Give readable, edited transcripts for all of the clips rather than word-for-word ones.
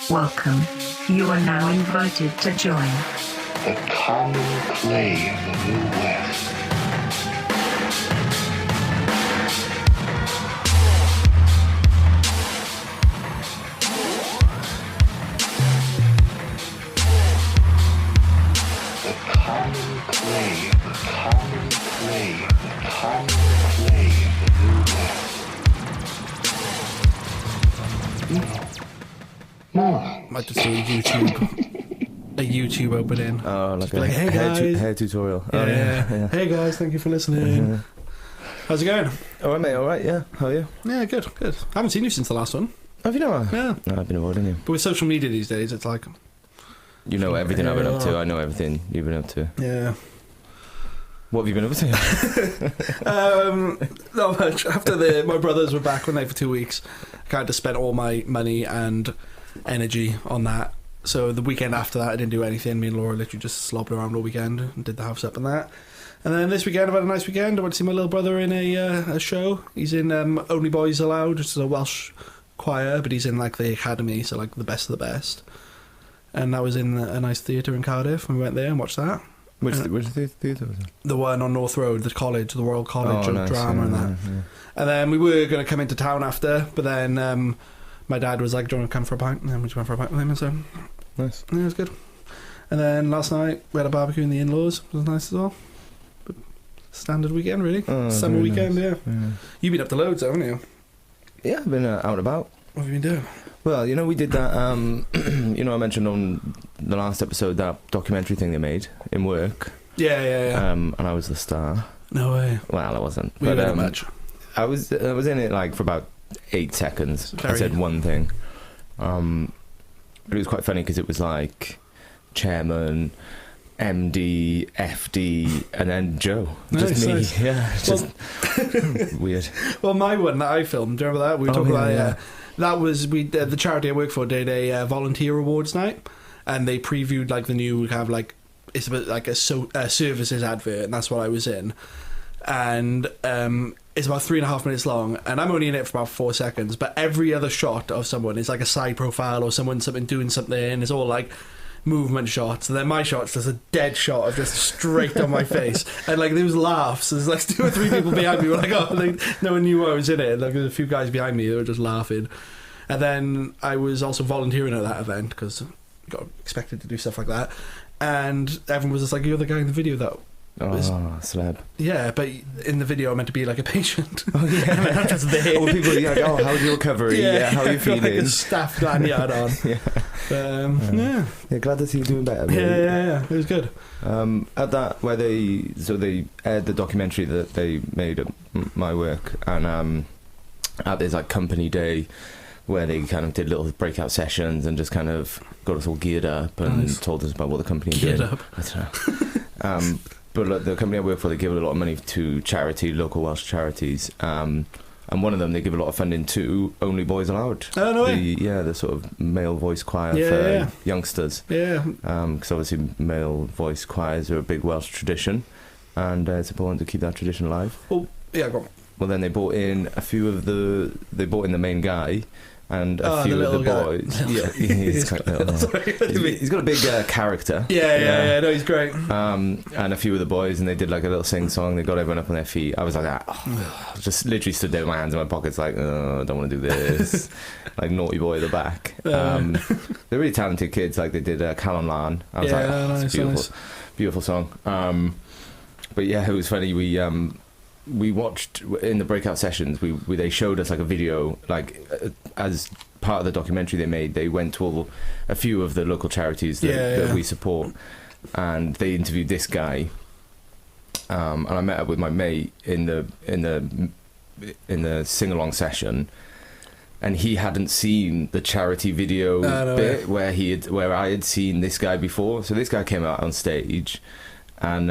Welcome. You are now invited to join the common clay of the New West. The common clay of the common clay of the common clay of the New West. Might just do a YouTube opening. Oh, like like, hey guys. hair tutorial. Yeah, Oh, yeah. Hey guys, thank you for listening. How's it going? Alright, mate, alright, yeah. How are you? Yeah, good. I haven't seen you since the last one. Have you not? Yeah. No, I've been avoiding you. But with social media these days, it's like... You know everything I've been up to. I know everything you've been up to. Yeah. What have you been up to? Not much. After my brothers were back one night for 2 weeks, I kind of spent all my money and energy on that. So the weekend after that, I didn't do anything. Me and Laura literally just slobbed around all weekend and did the house up and that. And then this weekend, I've had a nice weekend. I went to see my little brother in a show. He's in Only Boys Allowed, which is a Welsh choir, but he's in like the academy, so like the best of the best. And that was in a nice theatre in Cardiff, and we went there and watched that. Which theatre was it? The one on North Road, the college, the Royal College of nice, Drama and that. Yeah. And then we were going to come into town after, but then my dad was like, do you want to come for a pint? And then we just went for a pint with him, and so... Nice. Yeah, it was good. And then last night, we had a barbecue in the in-laws. It was nice as well. But standard weekend, really. Oh, Summer very weekend, nice. yeah. You've been up to loads, haven't you? Yeah, I've been out and about. What have you been doing? Well, you know, we did that, you know, I mentioned on the last episode that documentary thing they made in work. Yeah. And I was the star. No way. Well, I wasn't. We didn't much. I was in it like for about 8 seconds. I said one thing. But it was quite funny because it was like chairman, MD, FD, and then Joe. Just me. Nice. Yeah, it's just weird. Well, my one that I filmed, do you remember that? We were talking about yeah. that was the charity I work for did a volunteer awards night, and they previewed like the new kind of like it's a bit like a services advert, and that's what I was in, and it's about 3.5 minutes long, and I'm only in it for about 4 seconds, but every other shot of someone is like a side profile or someone doing something, and it's all like movement shots, and then my shot's just a dead shot of just straight on my face, and like there was laughs. There's like 2 or 3 people behind me were like, oh, like, no one knew I was in it. Like there's a few guys behind me that were just laughing, and then I was also volunteering at that event because got expected to do stuff like that, and everyone was just like, you're the guy in the video that. Celeb. Yeah, but in the video I meant to be like a patient. Oh yeah, and I'm just there. All people are like, oh, how's your recovery? Yeah, how are you feeling? Got like a staff lanyard on. Yeah. Yeah, glad to see you doing better. Yeah, it was good. At that where they aired the documentary that they made of my work, and at this like company day where they kind of did little breakout sessions and just kind of got us all geared up and told us about what the company geared did. Up. I don't know. But like, the company I work for, they give a lot of money to local Welsh charities, and one of them they give a lot of funding to Only Boys Allowed. Oh no way! The sort of male voice choir for youngsters. Yeah. Because obviously male voice choirs are a big Welsh tradition, and it's important to keep that tradition alive. Well, yeah, go on. Well, then they brought in the main guy. And a few of the boys. Yeah, he's quite little. He's got a big character. Yeah, no, he's great. And a few of the boys, and they did like a little sing-song. They got everyone up on their feet. I was like, just literally stood there with my hands in my pockets like, oh, I don't want to do this. Like naughty boy at the back. They're really talented kids. Like they did Calon Lan. I was like, nice, beautiful, beautiful song. But yeah, it was funny. We watched in the breakout sessions. They showed us like a video, like as part of the documentary they made. They went to a few of the local charities that we support, and they interviewed this guy. And I met up with my mate in the sing along session, and he hadn't seen the charity video bit where I had seen this guy before. So this guy came out on stage. And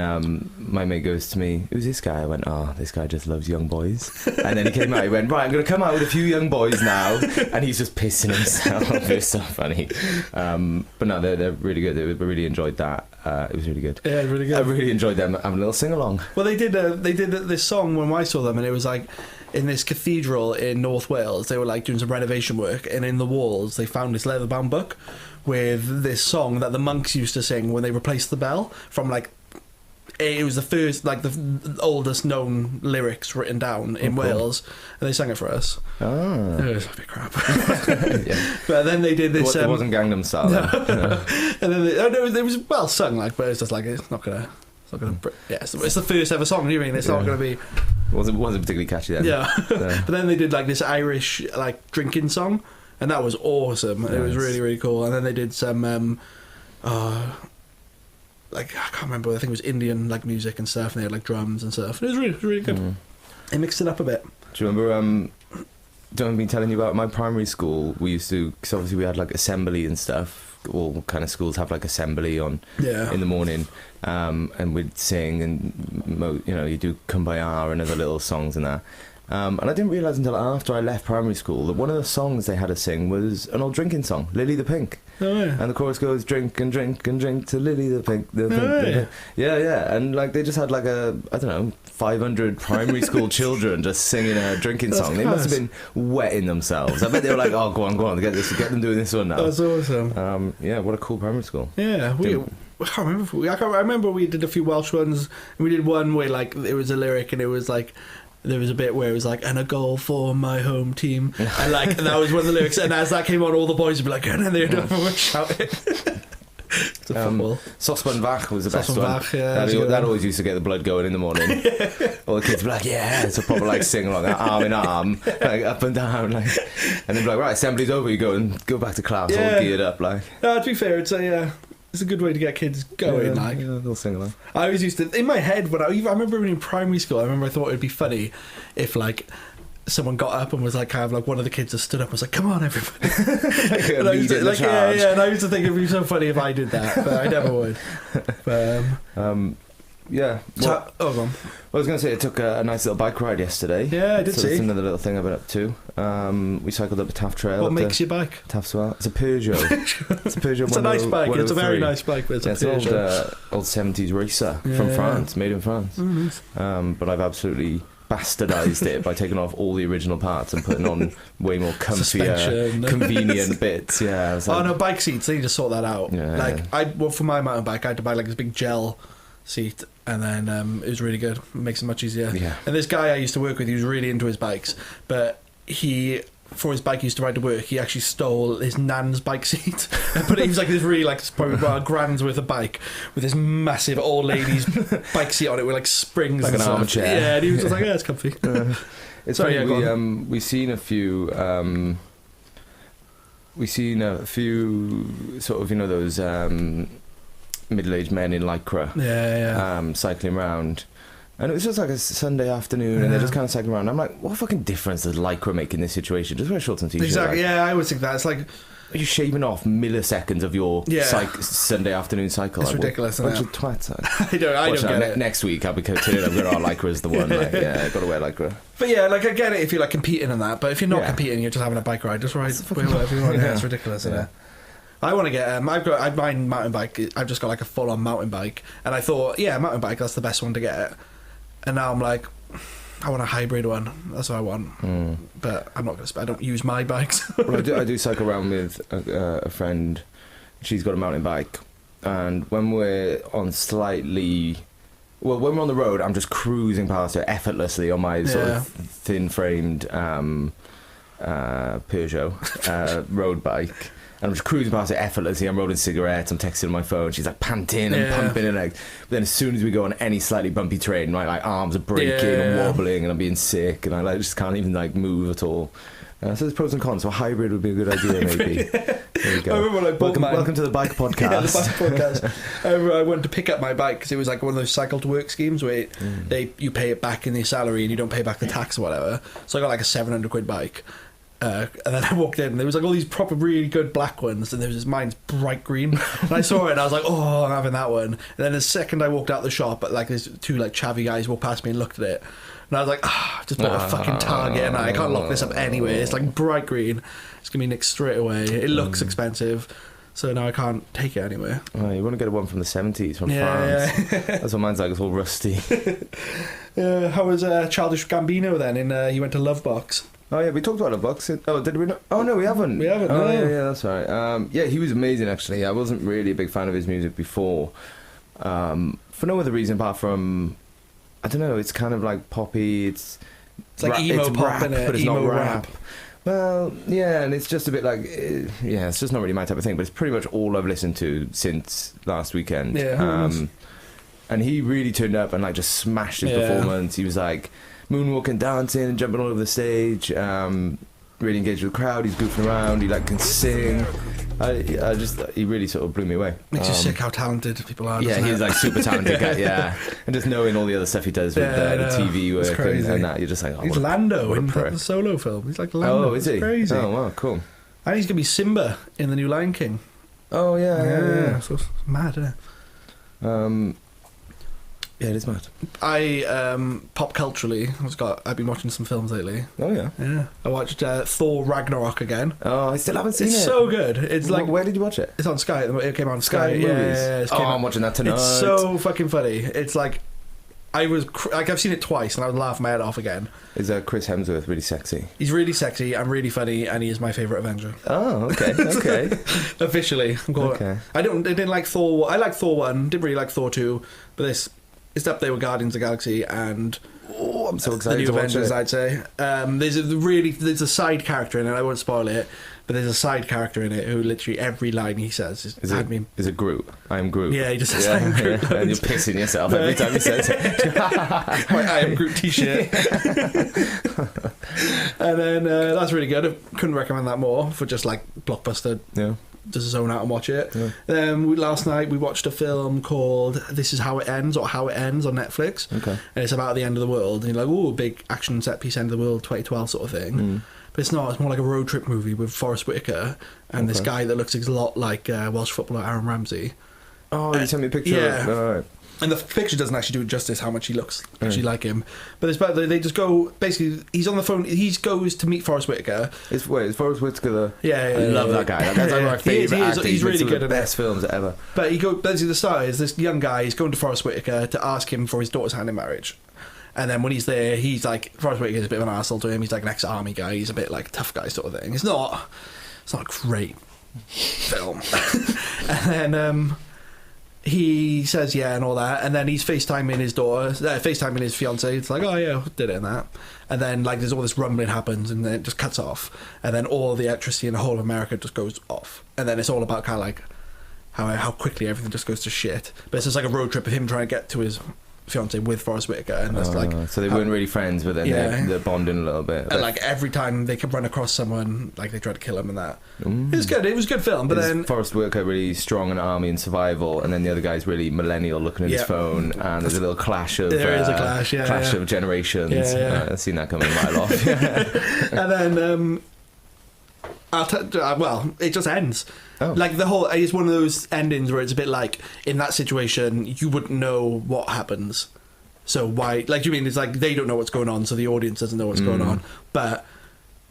my mate goes to me, who's this guy? I went, this guy just loves young boys. And then he came out, he went, right, I'm going to come out with a few young boys now. And he's just pissing himself. It was so funny. But no, they're really good. We really enjoyed that. It was really good. Yeah, really good. I really enjoyed them having a little sing-along. Well, they did this song when I saw them, and it was like, in this cathedral in North Wales, they were like doing some renovation work, and in the walls they found this leather-bound book with this song that the monks used to sing when they replaced the bell from like. It was the first, like the oldest known lyrics written down in Wales, and they sang it for us. Oh. It was a bit crap. Yeah. But then they did this. It wasn't Gangnam Style. No. No. And then it was well sung, like, but it's just like it's not gonna. Yeah, it's the first ever song. You mean it's not gonna be? It wasn't particularly catchy then. Yeah. So. But then they did like this Irish like drinking song, and that was awesome. Nice. It was really really cool. And then they did some. Like I can't remember. I think it was Indian like music and stuff, and they had like drums and stuff. It was really, really good. Mm. They mixed it up a bit. Do you remember? Don't been telling you about my primary school. We used to, because obviously we had like assembly and stuff. All kind of schools have like assembly on in the morning, and we'd sing and you do Kumbaya and other little songs and that. And I didn't realise until after I left primary school that one of the songs they had to sing was an old drinking song, Lily the Pink. Oh, yeah. And the chorus goes, drink and drink and drink to Lily the Pink. Yeah. And like they just had like 500 primary school children just singing a drinking song. They must have been wetting themselves. I bet they were like, oh, go on, get them doing this one now. That's awesome. Yeah, what a cool primary school. Yeah, I can't remember. I remember we did a few Welsh ones. And we did one where like it was a lyric and it was like. There was a bit where it was like, and a goal for my home team. And like, that was one of the lyrics. And as that came on, all the boys would be like, and then they'd everyone shouting. It's a football. Sospan Bach was the best one. Bach, yeah, that always used to get the blood going in the morning. All the kids would be like, yeah, it's a proper like sing along, arm in arm, like up and down. Like, and they'd be like, right, assembly's over, you go back to class, all geared up. Like, no, to be fair, it's a good way to get kids going. They'll sing along. I always used to, in my head, when I remember in primary school, I thought it'd be funny if like someone got up and was like kind of like one of the kids just stood up and was like, come on everybody. And I used to, like, and I used to think it'd be so funny if I did that, but I never would. But, yeah. Well, I was going to say, it took a nice little bike ride yesterday. Yeah, I did see. That's another little thing I've been up to. We cycled up the Taff Trail. What makes your bike? Taff Swell. It's a Peugeot. It's a Peugeot. It's a nice bike. It's a very nice bike, but it's a Peugeot. It's an old 70s racer from France, made in France. Oh, nice. But I've absolutely bastardised it by taking off all the original parts and putting on way more comfier, convenient bits. Yeah. Like, no, bike seats, they need to sort that out. Yeah, for my mountain bike, I had to buy like this big gel seat, and then it was really good. It makes it much easier. Yeah. And this guy I used to work with, he was really into his bikes, but for his bike he used to ride to work, he actually stole his nan's bike seat but he was like this really like probably about a grand's worth of bike with this massive old lady's bike seat on it with like springs like and an stuff. armchair. Yeah, and he was just like, yeah, it's comfy. It's funny, we've seen a few sort of, those middle-aged men in lycra cycling around, and it was just like a Sunday afternoon, and they're just kind of cycling around. I'm like, what fucking difference does lycra make in this situation? Just wear shorts and t-shirt. Exactly. I always think that it's like, are you shaving off milliseconds of your Sunday afternoon cycle? It's ridiculous. Bunch of twats. I don't get it. Next week I'll be turning up going, lycra is the one. Like, I've got to wear lycra. But yeah, like I get it if you're like competing in that, but if you're not competing, you're just having a bike ride. Just ride whatever you want. Yeah, it's ridiculous, isn't it? I want to get my mountain bike. I've just got like a full-on mountain bike, and I thought, mountain bike, that's the best one to get. And now I'm like, I want a hybrid one. That's what I want. But I'm not going to. I don't use my bikes. Well, I do cycle around with a friend. She's got a mountain bike, and when we're on when we're on the road, I'm just cruising past her effortlessly on my sort of thin-framed Peugeot road bike. And I'm just cruising past it effortlessly. I'm rolling cigarettes. I'm texting on my phone. She's like panting and pumping and like. But then as soon as we go on any slightly bumpy terrain, my like arms are breaking and wobbling, and I'm being sick, and I just can't even like move at all. So there's pros and cons. So a hybrid would be a good idea, maybe. There you go. I remember when I bought welcome to the bike podcast. The bike podcast. I went to pick up my bike because it was like one of those cycle to work schemes where you pay it back in your salary and you don't pay back the tax or whatever. So I got like a £700 bike. And then I walked in and there was like all these proper really good black ones, and there was this, mine's bright green, and I saw it and I was like, oh, I'm having that one. And then the second I walked out the shop, like there's two like chavvy guys walked past me and looked at it, and I was like, just bought a fucking Target and I can't lock this up anyway. It's like bright green, it's gonna be nicked straight away. It looks expensive, so now I can't take it anywhere. Oh, you want to get one from the 70s from France. That's what mine's like. It's all rusty. How was Childish Gambino then? He went to Lovebox. Oh yeah, we talked about Lovebox. Oh, did we not? Oh no, we haven't. We haven't. Oh no. yeah, that's right. Yeah, he was amazing actually. I wasn't really a big fan of his music before, for no other reason apart from, I don't know. It's kind of like poppy. It's like emo pop, rap, innit? but it's Emo not rap. rap. Well, yeah, and it's just a bit like, yeah, it's just not really my type of thing. But it's pretty much all I've listened to since last weekend. Yeah. And he really turned up and like just smashed his performance. He was like moonwalking, dancing, and jumping all over the stage. Really engaged with the crowd. He's goofing around. He like can sing. He really sort of blew me away. Makes you sick how talented people are. Yeah, he's like super talented guy. Yeah, and just knowing all the other stuff he does with the TV work and that, you're just like, oh, he's Lando in the Solo film. He's like Lando. Oh, is he? It's crazy. Oh, wow, cool. And he's gonna be Simba in the new Lion King. Oh yeah. So it's mad, isn't it? Yeah, it is mad. Pop culturally, I've been watching some films lately. Oh yeah. Yeah, I watched Thor Ragnarok again. Oh, I still haven't seen it. It's so good. It's like, where did you watch it? It's on Sky. It came out on Sky. Movies. I'm watching that tonight. It's so fucking funny. It's like I've seen it twice and I would laugh my head off again. Is Chris Hemsworth really sexy? He's really sexy and really funny, and he is my favourite Avenger. Oh, okay, okay. Officially, I'm going. Okay. I didn't like Thor. I liked Thor 1. Didn't really like Thor 2, but this is up there with Guardians of the Galaxy and I'm so excited the new to watch Avengers. it. I'd say there's a side character in it. I won't spoil it, but there's a side character in it who literally every line he says is it Groot? I am Groot. Yeah, he just says I am Groot. And you're pissing yourself every time he says it. My I am Groot t-shirt. And then that's really good. I couldn't recommend that more for just like blockbuster. Yeah. Just zone out and watch it. Yeah. Last night we watched a film called This Is How It Ends, or How It Ends on Netflix. Okay. And it's about the end of the world. And you're like, ooh, big action set piece, end of the world, 2012 sort of thing. But it's not. It's more like a road trip movie with Forrest Whitaker and this guy that looks a lot like Welsh footballer Aaron Ramsey. Oh, you sent me a picture. Yeah. All right. And the picture doesn't actually do justice how much he looks actually like him. But they just go, basically, he's on the phone, he goes to meet Forrest Whitaker. Is Forrest Whitaker the... Yeah, I love that guy. That guy's like my favourite actor. He's really good at it. Best films ever. But basically the start is this young guy, he's going to Forrest Whitaker to ask him for his daughter's hand in marriage. And then when he's there, he's like, Forrest Whitaker's a bit of an arsehole to him, he's like an ex-army guy, he's a bit like a tough guy sort of thing. It's not a great film. And then... he says yeah and all that, and then he's FaceTiming his daughter, FaceTiming his fiance. It's like, oh yeah, did it and that, and then like there's all this rumbling happens, and then it just cuts off, and then all the electricity in the whole of America just goes off, and then it's all about kind of like how quickly everything just goes to shit. But it's just like a road trip of him trying to get to his fiance with Forrest Whitaker, and that's like so they weren't really friends, but then they're bonding a little bit. And like every time they could run across someone, like they try to kill him and that. It was good. It was a good film. But then Forrest Whitaker really strong in army and survival, and then the other guy's really millennial, looking at his phone, and there's a little clash of there is a clash of generations. I've seen that coming a mile off. And then it just ends. Oh. Like it's one of those endings where it's a bit like, in that situation you wouldn't know what happens, so why, like, you mean it's like they don't know what's going on, so the audience doesn't know what's going on, but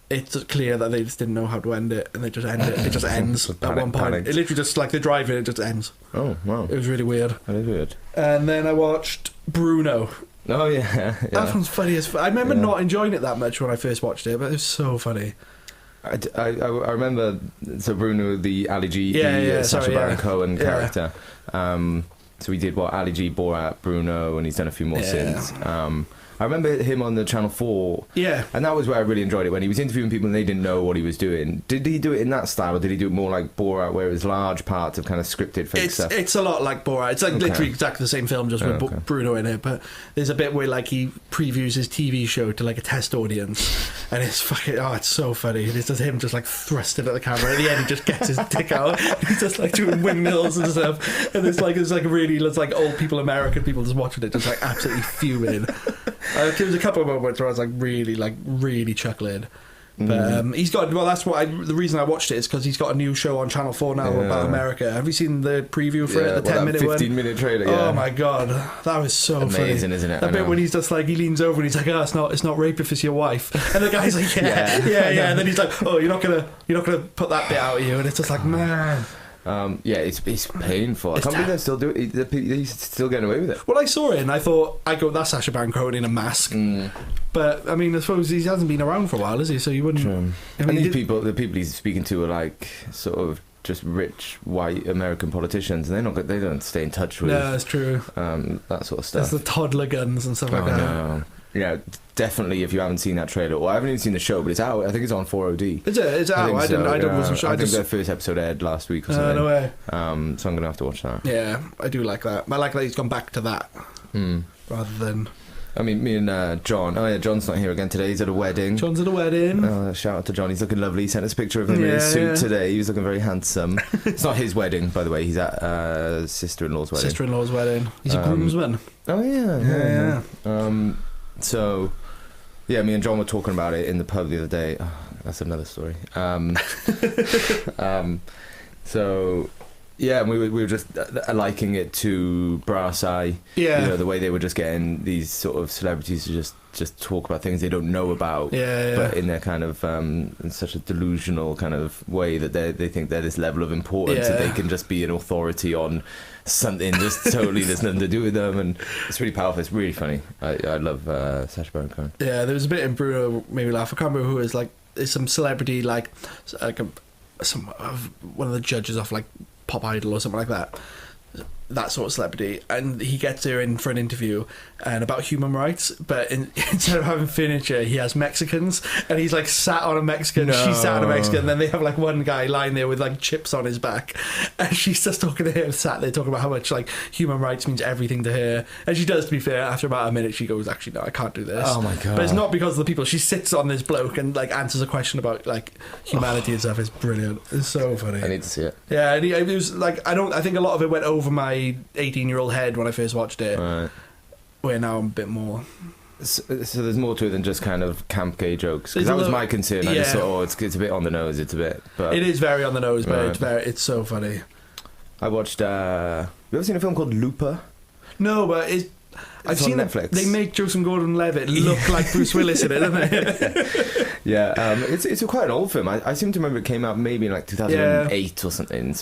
it's clear that they just didn't know how to end it, and they just end it. It just ends at one point. Panicked. It literally just, like, they're driving, it just ends. Oh wow, it was really weird. That is weird. And then I watched Bruno. Oh yeah. That one's funny as I remember not enjoying it that much when I first watched it, but it was so funny. I remember, so Bruno, the Ali G, Sacha Baron Cohen character. So he did Ali G, Borat, Bruno, and he's done a few more since. I remember him on the Channel 4. Yeah. And that was where I really enjoyed it, when he was interviewing people and they didn't know what he was doing. Did he do it in that style, or did he do it more like Borat, where it was large parts of kind of scripted fake stuff? It's a lot like Borat. It's like literally exactly the same film, just with Bruno in it. But there's a bit where like he previews his TV show to like a test audience, and it's fucking, it's so funny. It's just him just like thrusting at the camera. At the end, he just gets his dick out. He's just like doing windmills and stuff. And it's like old people, American people just watching it, just like absolutely fuming. There was a couple of moments where I was like really chuckling. But he's got, that's the reason I watched it is because he's got a new show on Channel 4 now about America. Have you seen the preview for it? The 10-minute 15-minute trailer. Oh my god, that was so amazing, funny. Isn't it? That bit when he's just like, he leans over and he's like, it's not rape if it's your wife, and the guy's like, yeah, and then he's like, oh, you're not gonna put that bit out of you, and it's just like, man. Yeah, it's painful. I can't believe they're still doing it. He's still getting away with it. Well, I saw it and I thought, that's Sacha Baron Cohen in a mask. But I mean, I suppose he hasn't been around for a while, has he? So you wouldn't. True. I mean, and the people he's speaking to are like sort of just rich white American politicians, and they don't stay in touch with. No, that's true. That sort of stuff. There's the toddler guns and stuff like that. No. Yeah, definitely. If you haven't seen that trailer, well, I haven't even seen the show, but it's out. I think it's on 4OD. It's out. I think their first episode aired last week or something. No way. So I'm gonna have to watch that. Yeah, I do like that. I like that he's gone back to that rather than. I mean, me and John. Oh yeah, John's not here again today. He's at a wedding. John's at a wedding. Shout out to John. He's looking lovely. He sent us a picture of him in his suit today. He was looking very handsome. It's not his wedding, by the way. He's at sister-in-law's wedding. Sister-in-law's wedding. He's a groomsman. Oh yeah. So. Yeah, me and John were talking about it in the pub the other day. Oh, that's another story. So, yeah, we were just liking it to Brass Eye. Yeah. You know, the way they were just getting these sort of celebrities to just talk about things they don't know about. Yeah. But in their kind of, in such a delusional kind of way that they think they're this level of importance that they can just be an authority on something just totally there's nothing to do with them, and it's really powerful. It's really funny. I love Sacha Baron Cohen. Yeah, there was a bit in Bruno made me laugh. I can't remember who it is. Like, it's some celebrity, like one of the judges off like Pop Idol or something like that. That sort of celebrity, and he gets her in for an interview and about human rights, but instead of having furniture he has Mexicans, and he's like sat on a Mexican, she's sat on a Mexican, and then they have like one guy lying there with like chips on his back, and she's just talking to him, sat there talking about how much like human rights means everything to her, and she does, to be fair, after about a minute she goes, actually no, I can't do this. Oh my god. But it's not because of the people. She sits on this bloke and like answers a question about like humanity and stuff. It's brilliant. It's so funny. I need to see it. Yeah, and it was like, I think a lot of it went over my 18-year-old head when I first watched it. Right. Where now I'm a bit more. So there's more to it than just kind of camp gay jokes, because that was my concern. I just thought, it's a bit on the nose. It's a bit, but it is very on the nose, but right. it's so funny. I watched. You ever seen a film called Looper? No, but I've seen Netflix. They make Joseph Gordon-Levitt look like Bruce Willis in it, don't they? Yeah, it's quite an old film. I seem to remember it came out maybe in like 2008 or something,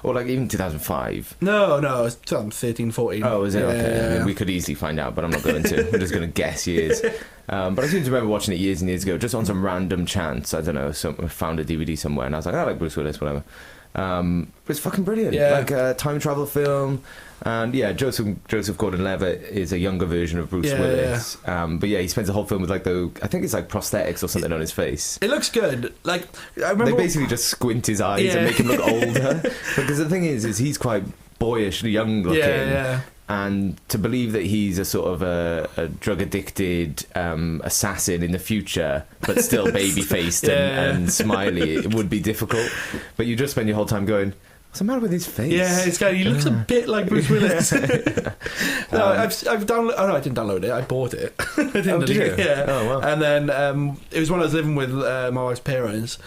or like even 2005. No, it's 2013, 14. Oh, is it? Okay. Yeah. I mean, we could easily find out, but I'm not going to. We're just going to guess years. But I seem to remember watching it years and years ago, just on some random chance. I don't know, I found a DVD somewhere, and I was like, I like Bruce Willis, whatever. But it's fucking brilliant. Yeah. Like a time travel film. And yeah, Joseph Gordon-Levitt is a younger version of Bruce Willis. But yeah, he spends the whole film with like I think it's like prosthetics or something on his face. It looks good. Like, I remember they basically just squint his eyes and make him look older. Because the thing is he's quite boyish, young looking. Yeah. And to believe that he's a sort of a drug addicted assassin in the future, but still baby faced and smiley, it would be difficult. But you just spend your whole time going, what's the matter with his face? Yeah, he looks a bit like Bruce Willis. No, I've downloaded. Oh no, I didn't download it. I bought it. I didn't. Did you? Yeah. Oh wow. And then it was when I was living with my wife's parents,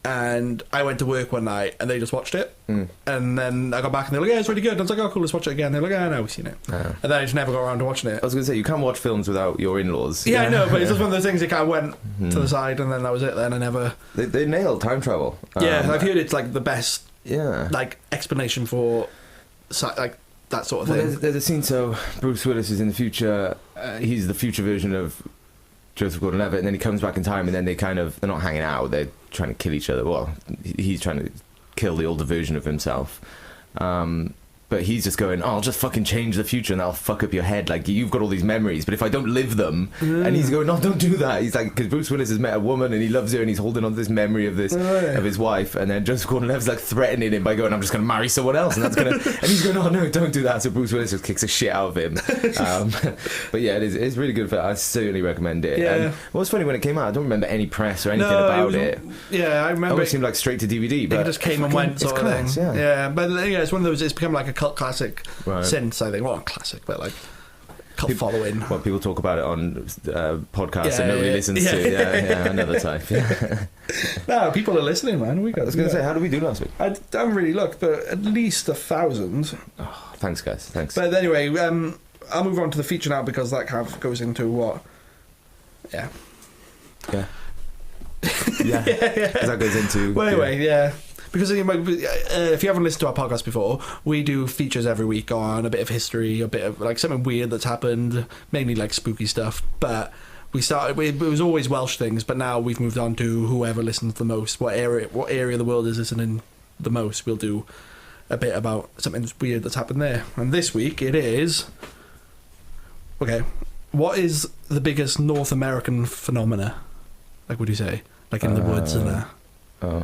and I went to work one night, and they just watched it. And then I got back, and they're like, "Yeah, it's really good." And I was like, "Oh, cool, let's watch it again." They're like, "Ah, no, we've seen it." And then I just never got around to watching it. I was going to say, you can't watch films without your in-laws. Yeah, I know, but it's just one of those things that kind of went to the side, and then that was it. Then I never. They nailed time travel. I've heard it's like the best. Yeah. Like explanation for like that sort of thing. There's a scene, so Bruce Willis is in the future. He's the future version of Joseph Gordon-Levitt, and then he comes back in time, and then they're not hanging out. They're trying to kill each other. Well, he's trying to kill the older version of himself. But he's just going, I'll just fucking change the future and that'll fuck up your head. Like, you've got all these memories, but if I don't live them... And he's going, no, don't do that. He's like, because Bruce Willis has met a woman and he loves her and he's holding on to this memory of of his wife. And then Joseph Gordon-Levitt's like threatening him by going, I'm just going to marry someone else. And that's going to... And he's going, oh, no, don't do that. So Bruce Willis just kicks the shit out of him. But yeah, it's really good. I certainly recommend it. Yeah. And what was funny, when it came out, I don't remember any press or anything about it. Yeah, I remember. It seemed like straight to DVD. But it just came and went sort of thing. Yeah, but yeah, it's one of those, it's become like a cult classic. Right. Since, I think, well, not classic, but like cult following. Well, people talk about it on podcasts that nobody listens to. Yeah, another type. Yeah. No, people are listening, man. I was going to say, how did we do last week? I haven't really looked, but at least 1,000. Oh, thanks, guys. Thanks. But anyway, I'll move on to the feature now because that kind of goes into what? Yeah. Yeah. Yeah. Because that goes into... Well, anyway, yeah. Because if you haven't listened to our podcast before, we do features every week on a bit of history, a bit of like something weird that's happened, mainly like spooky stuff. But it was always Welsh things, but now we've moved on to whoever listens the most, what area of the world is listening the most. We'll do a bit about something that's weird that's happened there. And this week it is, okay, what is the biggest North American phenomena? Like, what do you say? Like in the woods and that. Oh.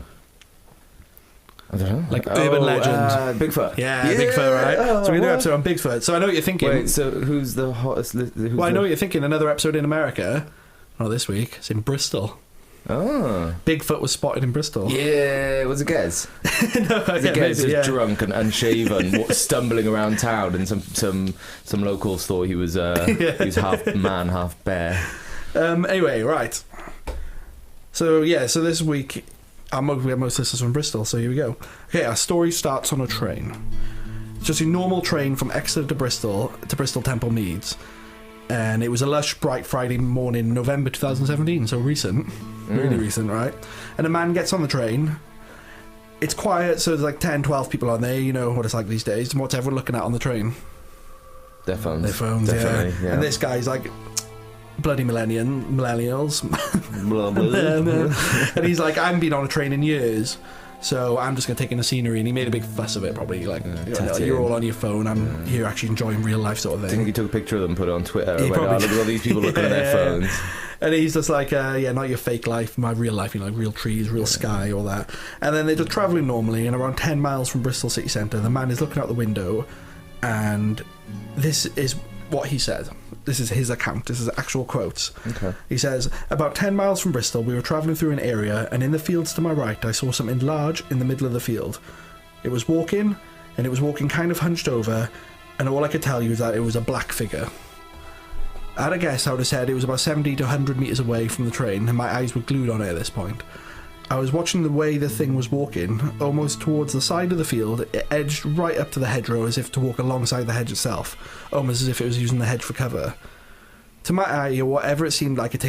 I don't know. Like urban legend. Bigfoot. Yeah, Bigfoot, right? So we do an what? episode on Bigfoot. So I know what you're thinking. Wait, so who's the hottest... Well, I know what you're thinking. Another episode in America. Not this week. It's in Bristol. Oh. Bigfoot was spotted in Bristol. Yeah, was it Gez? No, Was it Gez was drunk and unshaven, stumbling around town, and some locals thought he was half man, half bear. Anyway, right. So this week... we have most listeners from Bristol, so here we go. Okay, our story starts on a train. It's just a normal train from Exeter to Bristol Temple Meads. And it was a lush, bright Friday morning, November 2017, so recent. Really recent, right? And a man gets on the train. It's quiet, so there's like 10, 12 people on there. You know what it's like these days. And what's everyone looking at on the train? Their phones. Their phones, yeah. And this guy's like... bloody millennials. Blah, blah. And he's like, I haven't been on a train in years, so I'm just going to take in the scenery. And he made a big fuss of it, probably. Like, you're all on your phone, I'm here actually enjoying real life sort of thing. I think he took a picture of them, put it on Twitter. He probably look at all these people looking at their phones. And he's just like, not your fake life, my real life, like real trees, real sky, all that. And then they're just travelling normally, and around 10 miles from Bristol city centre, the man is looking out the window, and this is what he said. This is his account. This is actual quotes. Okay. He says, about 10 miles from Bristol, we were travelling through an area, and in the fields to my right, I saw something large in the middle of the field. It was walking kind of hunched over, and all I could tell you is that it was a black figure. At a guess, I would have said it was about 70 to 100 metres away from the train, and my eyes were glued on it at this point. I was watching the way the thing was walking, almost towards the side of the field. It edged right up to the hedgerow as if to walk alongside the hedge itself, almost as if it was using the hedge for cover. To my eye, or whatever it seemed like, it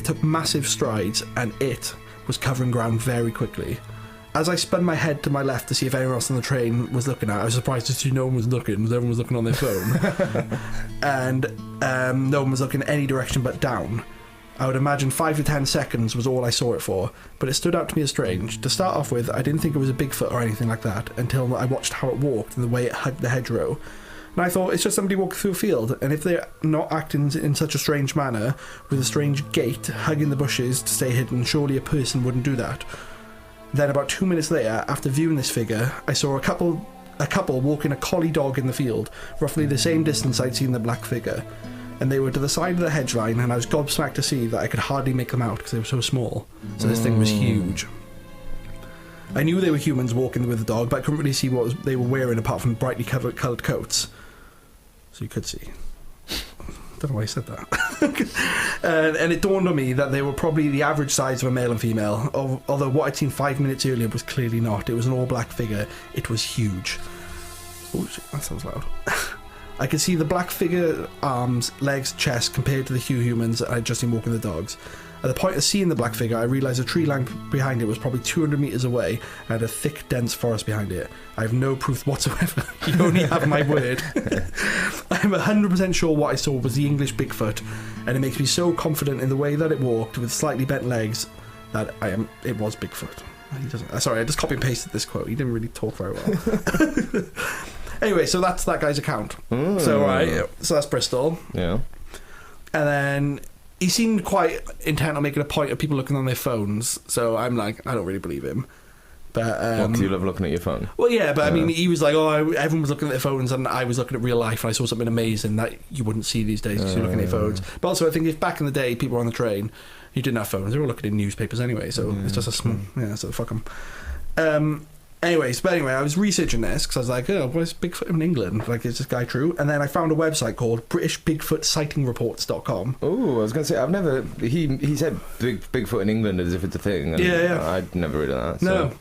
took massive strides, and it was covering ground very quickly. As I spun my head to my left to see if anyone else on the train was looking at it, I was surprised to see no one was looking, because everyone was looking on their phone. And no one was looking any direction but down. I would imagine 5 to 10 seconds was all I saw it for, but it stood out to me as strange. To start off with, I didn't think it was a Bigfoot or anything like that, until I watched how it walked and the way it hugged the hedgerow. And I thought, it's just somebody walking through a field, and if they're not acting in such a strange manner, with a strange gait, hugging the bushes to stay hidden, surely a person wouldn't do that. Then about 2 minutes later, after viewing this figure, I saw a couple walking a collie dog in the field, roughly the same distance I'd seen the black figure. And they were to the side of the hedge line, and I was gobsmacked to see that I could hardly make them out because they were so small. So this thing was huge. I knew they were humans walking with the dog, but I couldn't really see what they were wearing apart from brightly coloured coats. So you could see. Don't know why I said that. And it dawned on me that they were probably the average size of a male and female, although what I'd seen 5 minutes earlier was clearly not. It was an all-black figure. It was huge. Oh, shit, that sounds loud. I could see the black figure arms, legs, chest compared to the humans I'd just seen walking the dogs. At the point of seeing the black figure, I realised a tree line behind it was probably 200 metres away and had a thick, dense forest behind it. I have no proof whatsoever. You only have my word. I'm 100% sure what I saw was the English Bigfoot, and it makes me so confident in the way that it walked with slightly bent legs that it was Bigfoot. He doesn't. Sorry, I just copy and pasted this quote. He didn't really talk very well. Anyway, so that's that guy's account. So that's Bristol. Yeah. And then he seemed quite intent on making a point of people looking on their phones. So I'm like, I don't really believe him. But what, do you love looking at your phone? Well, yeah, but I mean, he was like, everyone was looking at their phones, and I was looking at real life, and I saw something amazing that you wouldn't see these days because you're looking at your phones. But also, I think if back in the day people were on the train, you didn't have phones; they were looking in newspapers anyway. So it's just a small, so fuck them. Anyway, I was researching this because I was like, where's Bigfoot in England? Like, is this guy true? And then I found a website called BritishBigfootSightingReports.com. Oh, I was going to say, I've never... He said Bigfoot in England as if it's a thing. And I'd never read of that. So. No,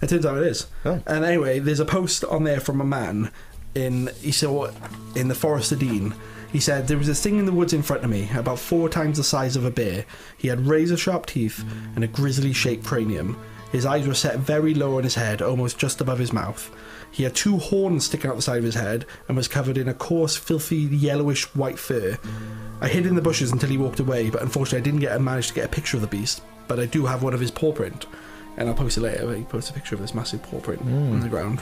it turns out it is. Oh. And anyway, there's a post on there from a man he saw in the Forest of Dean. He said, there was this thing in the woods in front of me, about 4 times the size of a bear. He had razor-sharp teeth and a grizzly-shaped cranium. His eyes were set very low on his head, almost just above his mouth. He had 2 horns sticking out the side of his head and was covered in a coarse, filthy, yellowish white fur. I hid in the bushes until he walked away, but unfortunately I didn't manage to get a picture of the beast, but I do have one of his paw print. And I'll post it later, but he posted a picture of this massive paw print on the ground.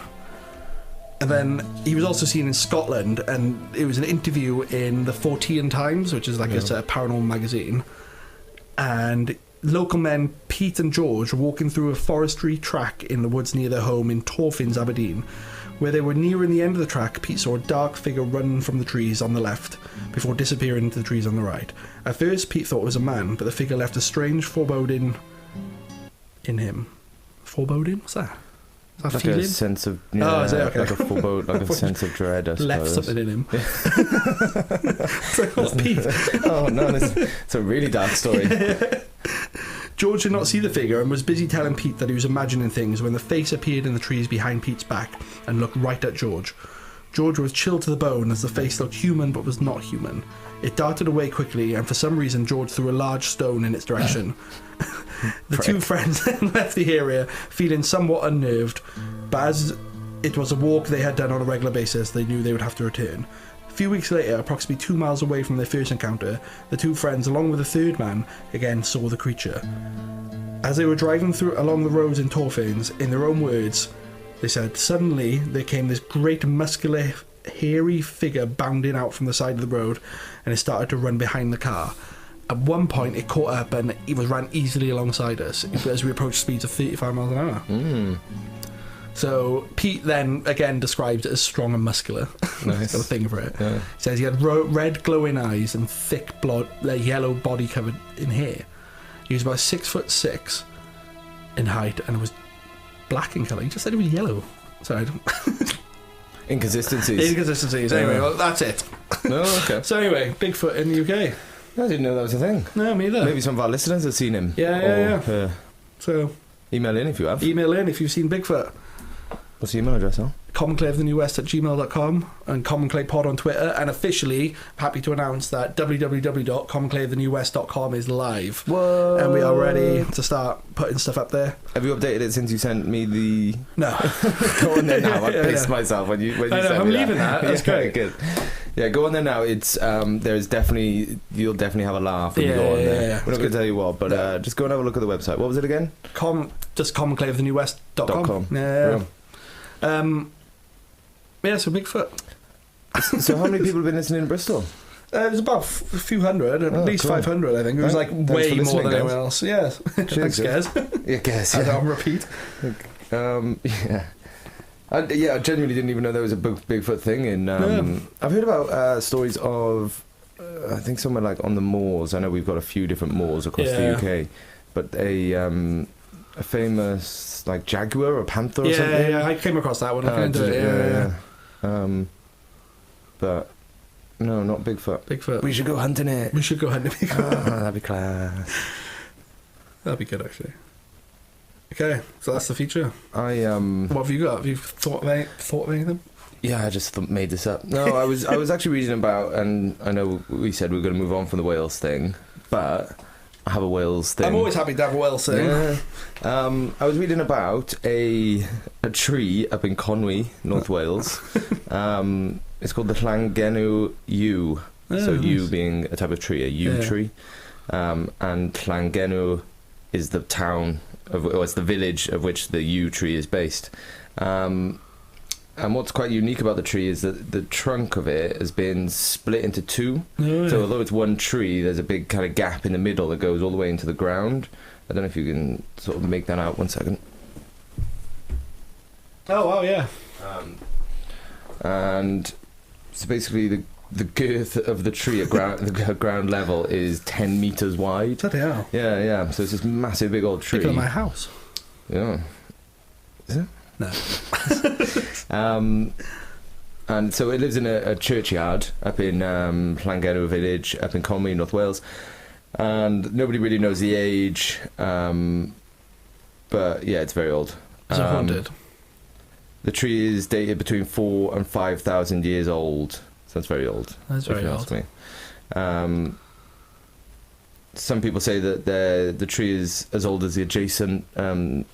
And then he was also seen in Scotland, and it was an interview in the Fortean Times, which is like a paranormal magazine. And local men Pete and George were walking through a forestry track in the woods near their home in Torfins, Aberdeen. Where they were nearing the end of the track, Pete saw a dark figure run from the trees on the left, before disappearing into the trees on the right. At first, Pete thought it was a man, but the figure left a strange foreboding in him. Foreboding? What's that? Is that like feeling? a sense of is it? Okay. like a forebode, like a sense of dread. I Left suppose. something in him. So, what's Pete? Oh no, it's a really dark story. George did not see the figure and was busy telling Pete that he was imagining things when the face appeared in the trees behind Pete's back and looked right at George. George was chilled to the bone as the face looked human but was not human. It darted away quickly, and for some reason George threw a large stone in its direction. The two friends then left the area feeling somewhat unnerved, but as it was a walk they had done on a regular basis, they knew they would have to return. A few weeks later, approximately 2 miles away from their first encounter, the two friends, along with a third man, again saw the creature. As they were driving along the roads in Torfins, in their own words, they said, "Suddenly there came this great muscular, hairy figure bounding out from the side of the road, and it started to run behind the car. At one point it caught up and it ran easily alongside us as we approached speeds of 35 miles an hour. So Pete then again describes it as strong and muscular. Nice. He's got a thing for it. Yeah. He says he had red glowing eyes and thick yellow body covered in hair. He was about 6'6" in height and was black in colour. He just said he was yellow. Sorry. Inconsistencies. Anyway, well, that's it. No, okay. So anyway, Bigfoot in the UK. I didn't know that was a thing. No, me either. Maybe some of our listeners have seen him. Yeah. So Email in if you have. email in if you've seen Bigfoot. What's the email address, Al? commonclavetheNewWest@gmail.com and commonclavepod on Twitter, and officially I'm happy to announce that www.commonclavethenewwest.com is live. Whoa. And we are ready to start putting stuff up there. Have you updated it since you sent me the... No. Go on there now. I Yeah, pissed yeah. myself when you I know, sent I'm me leaving that. That's yeah, great. Good. Yeah, go on there now. It's there's definitely... You'll definitely have a laugh when you go on there. Yeah. We're not going to tell you what, but just go and have a look at the website. What was it again? Just commonclavethenewwest.com. Yeah. Yeah, so Bigfoot. So how many people have been listening in Bristol? There's about a few hundred, at least cool. 500, I think. It was Right. like Thanks way for more listening, than guys. anyone else. Yeah. Thanks, guys. Yeah, guess. As Yeah. on repeat. Yeah. I genuinely didn't even know there was a Bigfoot thing in... I've heard about stories of... I think somewhere like on the moors. I know we've got a few different moors across the UK. But a famous like jaguar or panther or something. Yeah, I came across that one. Looking into it. Yeah. But no, not Bigfoot. Bigfoot. We should go hunting it. We should go hunting Bigfoot. That'd be class. That'd be good, actually. Okay, so that's the feature. What have you got? Have you thought of anything? Yeah, I just made this up. No, I was actually reading about, and I know we said we were going to move on from the Wales thing, but I have a Wales thing. I'm always happy to have a Wales thing. Yeah. I was reading about a tree up in Conwy, North Wales. It's called the Llangenw yew. So nice. yew being a type of tree, a yew tree. And Llangenw is the town, or it's the village of which the yew tree is based. And what's quite unique about the tree is that the trunk of it has been split into two. Oh, yeah. So although it's one tree, there's a big kind of gap in the middle that goes all the way into the ground. I don't know if you can sort of make that out. 1 second. Oh, wow, yeah. And so basically the girth of the tree at ground level is 10 metres wide. Bloody hell. Yeah. So it's this massive big old tree. Bigger than my house. Yeah. Is it? No. And so it lives in a churchyard up in Llangenw village, up in Conwy, North Wales. And nobody really knows the age. But yeah, it's very old. Is it haunted? The tree is dated between 4,000 and 5,000 years old. So that's very old. That's if very you old. ask me. some people say that the tree is as old as the adjacent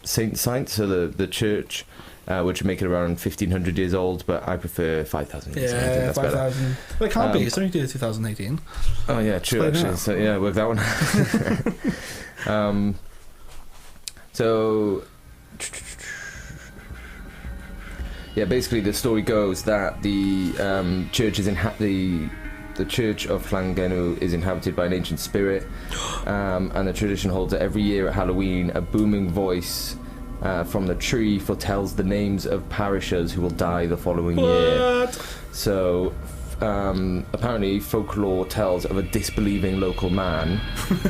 saint site, so the church, which would make it around 1,500 years old, but I prefer 5,000 years. I think Yeah, that's 5,000. Well, it can't be. It's only 2018. Oh yeah, true. Explain Actually, that. so yeah, work that one. So yeah, basically the story goes that the church is the Church of Llangenu is inhabited by an ancient spirit, and the tradition holds that every year at Halloween, a booming voice from the tree foretells the names of parishioners who will die the following year. So apparently folklore tells of a disbelieving local man.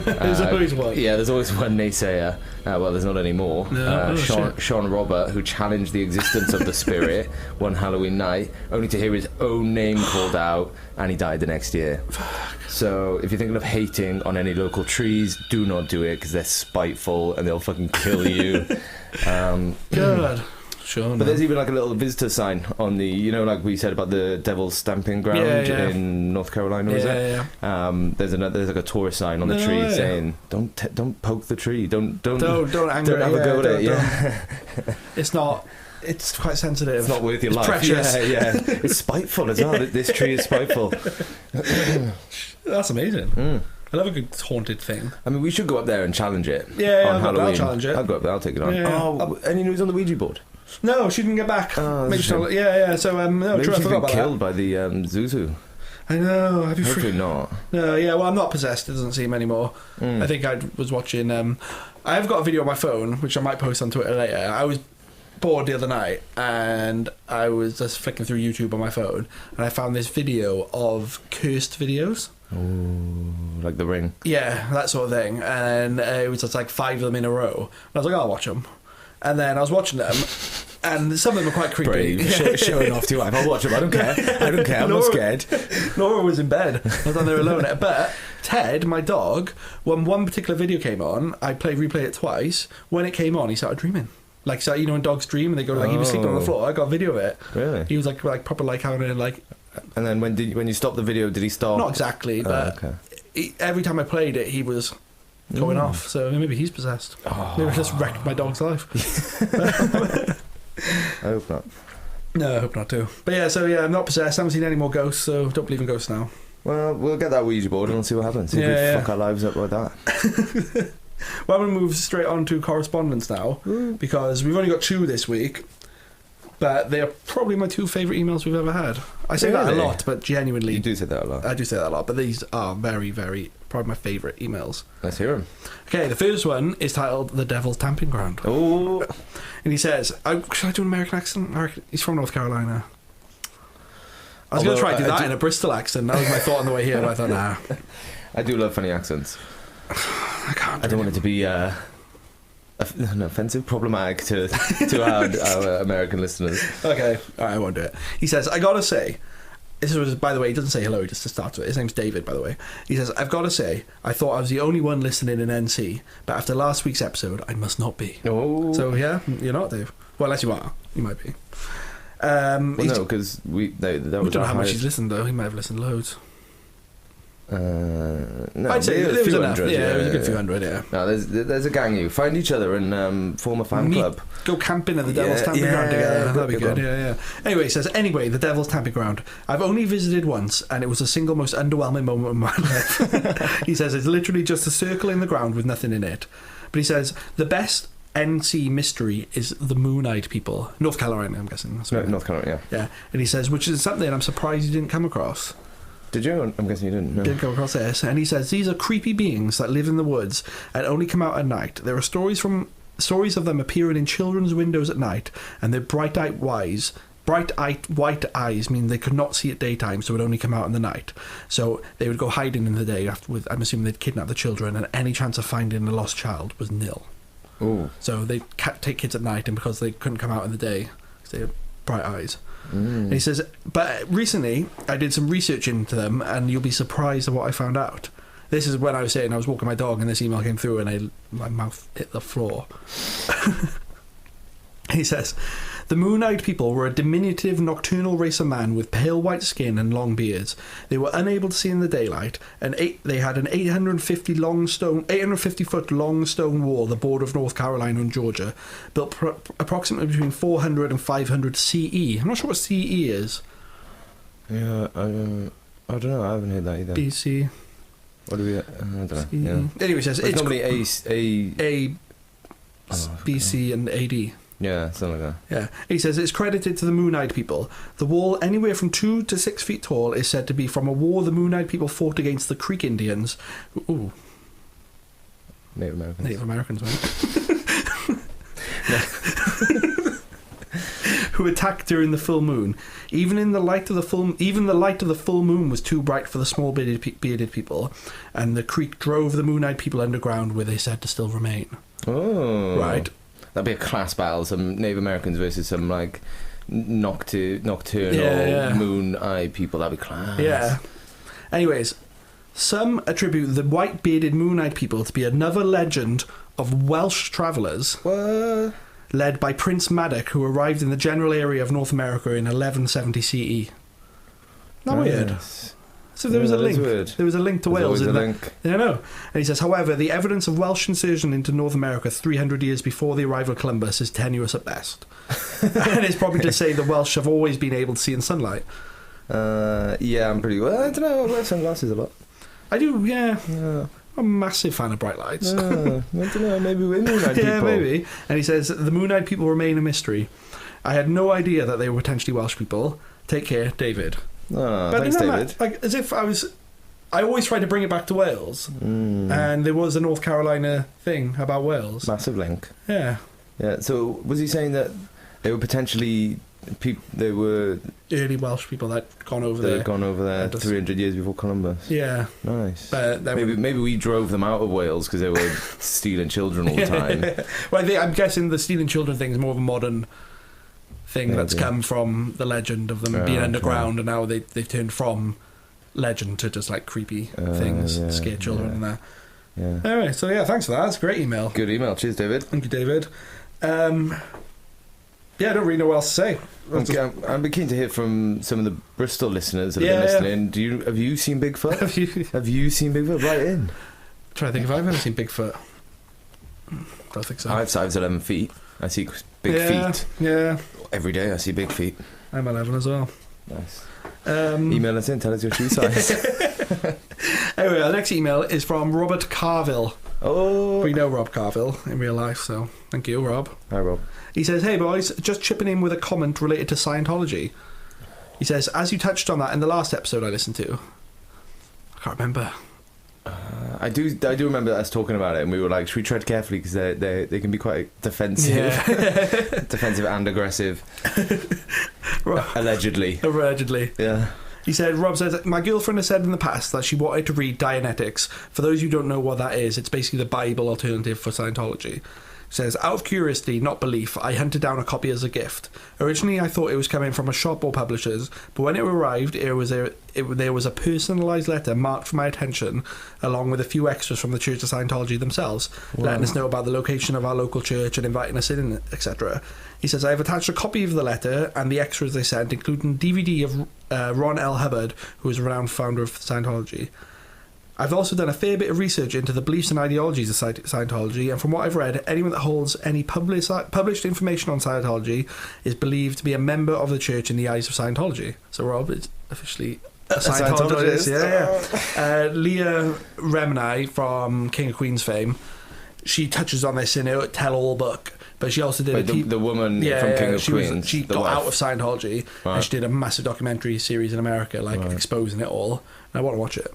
There's always one. Yeah, there's always one naysayer. Well, there's not anymore. No, Sean Robert, who challenged the existence of the spirit one Halloween night, only to hear his own name called out, and he died the next year. So if you're thinking of hating on any local trees, do not do it, because they're spiteful and they'll fucking kill you. God. Sure. But there's even like a little visitor sign on the, you know, like we said about the Devil's Stamping Ground in North Carolina, is it? Yeah. There's like a tourist sign on the tree saying, "Don't poke the tree. Don't anger don't have a go at it." Yeah. It's not. It's quite sensitive. It's not worth your life. Precious. Yeah. It's spiteful as well. This tree is spiteful. That's amazing. I love a good haunted thing. I mean, we should go up there and challenge it. Yeah, on Halloween. I'll challenge it. I'll go up there. I'll take it on. Yeah. Any news on the Ouija board? No, she didn't get back. Oh, Maybe she's not, yeah. So no, maybe true, I she's forgot been about killed by the Zuzu. that. I know. Have you Hopefully not. No, yeah. Well, I'm not possessed. It doesn't seem anymore. I think I was watching. I've got a video on my phone, which I might post on Twitter later. I was bored the other night, and I was just flicking through YouTube on my phone, and I found this video of cursed videos. Oh, like The Ring. Yeah, that sort of thing. And it was just like 5 of them in a row. And I was like, I'll watch them. And then I was watching them, and some of them are quite creepy. Brave, showing off to your wife. I'll watch them. I don't care. I'm not scared. Laura was in bed. I was on there alone. But Ted, my dog, when one particular video came on, I replayed it twice. When it came on, he started dreaming. Like, so, you know, when dogs dream and they go like, he was sleeping on the floor. I got a video of it. Really? He was like proper like having a like. And then when you stopped the video, did he stop? Not exactly, but every time I played it, he was going off. So maybe he's possessed. Maybe I just wrecked my dog's life. I hope not. No, I hope not too. But yeah, so yeah, I'm not possessed. I haven't seen any more ghosts, so don't believe in ghosts now. Well, we'll get that Ouija board and we'll see what happens. See if we fuck our lives up like that. Well, I'm going to move straight on to correspondence now, because we've only got 2 this week, but they're probably my 2 favourite emails we've ever had. I say that a lot, but genuinely... You do say that a lot. I do say that a lot, but these are very, very, probably my favourite emails. Let's hear them. Okay, the first one is titled The Devil's Stamping Ground. Oh. And he says, should I do an American accent? He's from North Carolina. I was going to try to do that in a Bristol accent. That was my thought on the way here, but I thought, nah. I do love funny accents. I can't. I don't want it to be an offensive, problematic to our American listeners. Okay, alright, I won't do it. He says, I gotta say, this was, by the way, he doesn't say hello, he just starts with it. His name's David, by the way. He says, I've gotta say, I thought I was the only one listening in NC, but after last week's episode, I must not be. Oh. So, yeah, you're not, Dave. Well, unless you are. You might be. Well, no, because we don't know how much he's listened, though. He might have listened loads. No, I'd say there was enough. Hundred, yeah, it was a good few hundred. Yeah. No, there's a gang. You find each other and form a fan club. Go camping at the Devil's Stamping Ground together. That'd be good. One. Yeah. Anyway, he says, the Devil's Stamping Ground. I've only visited once, and it was the single most underwhelming moment of my life. He says it's literally just a circle in the ground with nothing in it. But he says the best NC mystery is the Moon-Eyed people. North Carolina, I'm guessing. No, North Carolina, yeah. Yeah, and he says, which is something I'm surprised you didn't come across. Did you? I'm guessing you didn't. No. Didn't come across this. And he says, these are creepy beings that live in the woods and only come out at night. There are stories of them appearing in children's windows at night, and their bright-eyed white eyes mean they could not see at daytime, so would only come out in the night. So they would go hiding in the day. I'm assuming they'd kidnap the children, and any chance of finding a lost child was nil. Ooh. So they take kids at night, and because they couldn't come out in the day, because they had bright eyes. And he says, but recently I did some research into them, and you'll be surprised at what I found out. This is when I was saying I was walking my dog, and this email came through, and my mouth hit the floor. He says, the Moon-Eyed people were a diminutive nocturnal race of man with pale white skin and long beards. They were unable to see in the daylight, and they had an 850-foot long stone wall at the border of North Carolina and Georgia, built approximately between 400 and 500 CE. I'm not sure what CE is. Yeah, I don't know. I haven't heard that either. BC. What do we? I don't know. CE. Yeah. Anyway, he says It's normally BC and AD. Yeah, something like that. Yeah. He says it's credited to the Moon-Eyed people. The wall, anywhere from 2 to 6 feet tall, is said to be from a war the Moon-Eyed people fought against the Creek Indians. Ooh. Native Americans. Native Americans, right? Who attacked during the full moon. Even the light of the full moon was too bright for the small bearded people, and the Creek drove the Moon-Eyed people underground, where they said to still remain. Oh. Right. That'd be a class battle, some Native Americans versus some, like, nocturnal moon-eyed people. That'd be class. Yeah. Anyways, some attribute the white-bearded Moon-Eyed people to be another legend of Welsh travellers. What? Led by Prince Madoc, who arrived in the general area of North America in 1170 CE. Not weird. So there was a link. There was a link to Wales. There's always a link. Yeah, I know. And he says, however, the evidence of Welsh insertion into North America 300 years before the arrival of Columbus is tenuous at best. And it's probably to say the Welsh have always been able to see in sunlight. Yeah, I'm pretty... Well, I don't know. I wear sunglasses a lot. I do, yeah. I'm a massive fan of bright lights. I don't know. Maybe we're Moon-Eyed people. Yeah, maybe. And he says, the Moon-Eyed people remain a mystery. I had no idea that they were potentially Welsh people. Take care, David. Oh, But thanks, David. like, as if I always try to bring it back to Wales, and there was a North Carolina thing about Wales. Massive link. Yeah. Yeah. So was he saying that they were potentially they were Early Welsh people that gone over there. They'd gone over there Just- 300 years before Columbus. Yeah. Nice. But they Maybe we drove them out of Wales because they were stealing children all the time. Well, I'm guessing the stealing children thing is more of a modern thing that's come from the legend of them being underground, and now they've turned from legend to just like creepy things, scare children and that. Yeah. Anyway, so yeah, thanks for that. That's a great email. Good email. Cheers, David. Thank you, David. Yeah, I don't really know what else to say. Okay, I'd be keen to hear from some of the Bristol listeners that have been listening. Have you seen Bigfoot? Have you seen Bigfoot? Right in. Trying to think if I've ever seen Bigfoot. Don't think so. I have size 11 feet. I see big feet. Yeah. Every day I see big feet. I'm 11 as well. Nice. Email us in, tell us your shoe size. Anyway, our next email is from Robert Carville. Oh. We know Rob Carville in real life, so thank you, Rob. Hi, Rob. He says, hey boys, just chipping in with a comment related to Scientology. He says, as you touched on that in the last episode I listened to. I can't remember. I do remember us talking about it, and we were like, should we tread carefully because they can be quite defensive. Yeah. Defensive and aggressive. Allegedly. Yeah. He said, Rob says, my girlfriend has said in the past that she wanted to read Dianetics. For those who don't know what that is, it's basically the Bible alternative for Scientology. Says, out of curiosity, not belief, I hunted down a copy as a gift. Originally, I thought it was coming from a shop or publishers, but when it arrived, there was a personalised letter marked for my attention, along with a few extras from the Church of Scientology themselves, letting us know about the location of our local church and inviting us in, etc. He says, I have attached a copy of the letter and the extras they sent, including DVD of Ron L. Hubbard, who is a renowned founder of Scientology. I've also done a fair bit of research into the beliefs and ideologies of Scientology, and from what I've read, anyone that holds any published information on Scientology is believed to be a member of the church in the eyes of Scientology. So Rob is officially a Scientologist. Yeah. Leah Remini from King of Queens fame, she touches on this in her tell-all book, but she also did the woman from King of Queens. She got out of Scientology, and she did a massive documentary series in America, exposing it all. And I want to watch it.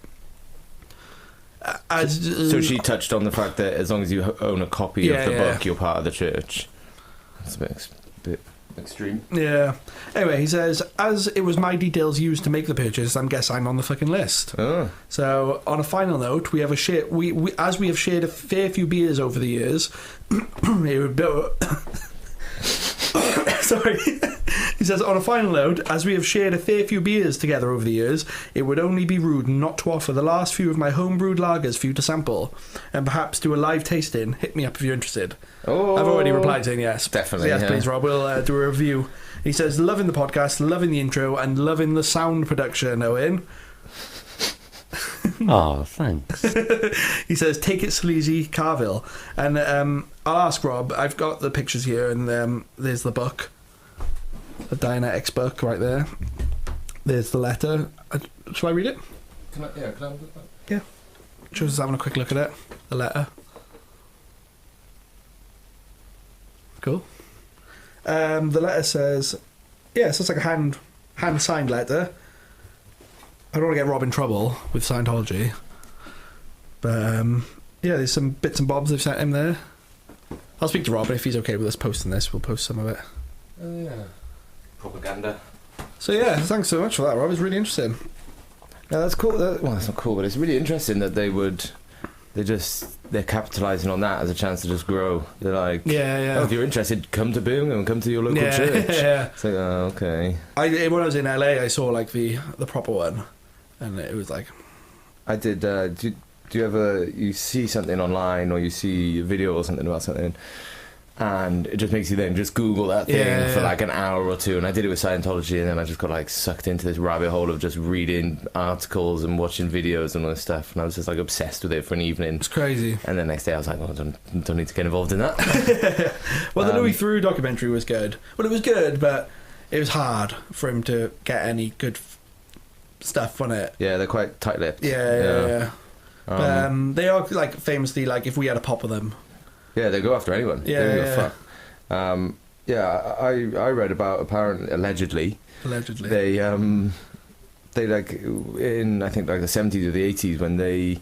So she touched on the fact that as long as you own a copy of the book, you're part of the church. That's a bit extreme. Yeah. Anyway, he says, as it was my details used to make the purchase, I guess I'm on the fucking list. Oh. So, on a final note, we have as we have shared a fair few beers over the years. Sorry. He says, on a final note, as we have shared a fair few beers together over the years, it would only be rude not to offer the last few of my homebrewed lagers for you to sample, and perhaps do a live tasting. Hit me up if you're interested. Oh, I've already replied saying yes. Definitely. So yes, please, Rob. We'll do a review. He says, loving the podcast, loving the intro, and loving the sound production, Owen. Oh, thanks. He says, take it sleazy, Carville. And I'll ask Rob. I've got the pictures here, and there's the book. The Dianetics book right there. There's the letter. Shall I read it? Can I have a look at that? Yeah. Just having a quick look at it. The letter. Cool. The letter says, yeah, so it's like a hand signed letter. I don't want to get Rob in trouble with Scientology, but yeah, there's some bits and bobs they've sent him there. I'll speak to Rob, and if he's okay with us posting this, we'll post some of it. Oh yeah, propaganda. So yeah, thanks so much for that, Rob. It's really interesting. No, that's cool. Well, that's not cool, but it's really interesting that they're capitalising on that as a chance to just grow. They're like, yeah. Oh, if you're interested, come to Birmingham, come to your local church. Yeah. It's like, oh, okay. When I was in LA, I saw like the proper one, and it was like, I did. Do you ever see something online or you see a video or something about something, and it just makes you then just Google that thing for like an hour or two? And I did it with Scientology, and then I just got like sucked into this rabbit hole of just reading articles and watching videos and all this stuff, and I was just like obsessed with it for an evening. It's crazy. And the next day I was like, oh, I don't need to get involved in that. Well, the Louis Theroux documentary was good. Well, it was good, but it was hard for him to get any good stuff on it. Yeah, they're quite tight-lipped. Yeah. But they are like famously like, if we had a pop of them. Yeah, they go after anyone. Yeah, they don't give a fuck. I read about allegedly they like in I think like the 70s or the 80s when they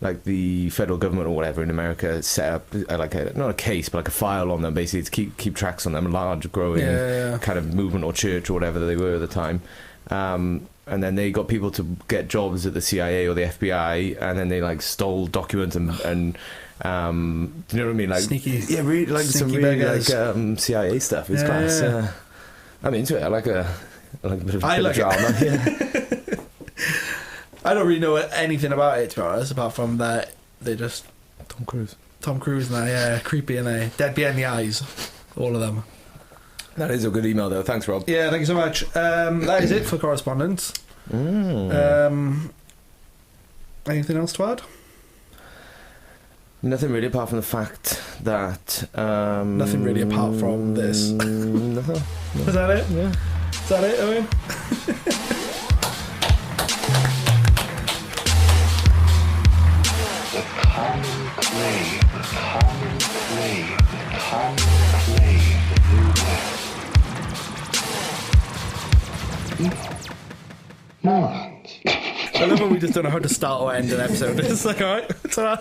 like the federal government or whatever in America set up like not a case but like a file on them basically to keep tracks on them, a large growing kind of movement or church or whatever they were at the time. And then they got people to get jobs at the CIA or the FBI, and then they like stole documents and do you know what I mean? Like sneaky, really like some really like CIA stuff. It's class. Yeah. I'm into it. I like a bit of like drama. I don't really know anything about it, to be honest, apart from that they just Tom Cruise and that, creepy, and they dead behind the eyes, all of them. That is a good email though. Thanks, Rob. Yeah, thank you so much. That is it for correspondence. Anything else to add? Nothing really, apart from the fact that nothing really apart from this. Nothing. Is that it? Yeah. Is that it, Owen? The common clay, the common clay, the common clay, the new west. Morons. I love when we just don't know how to start or end an episode. It's like, alright, ta-ra.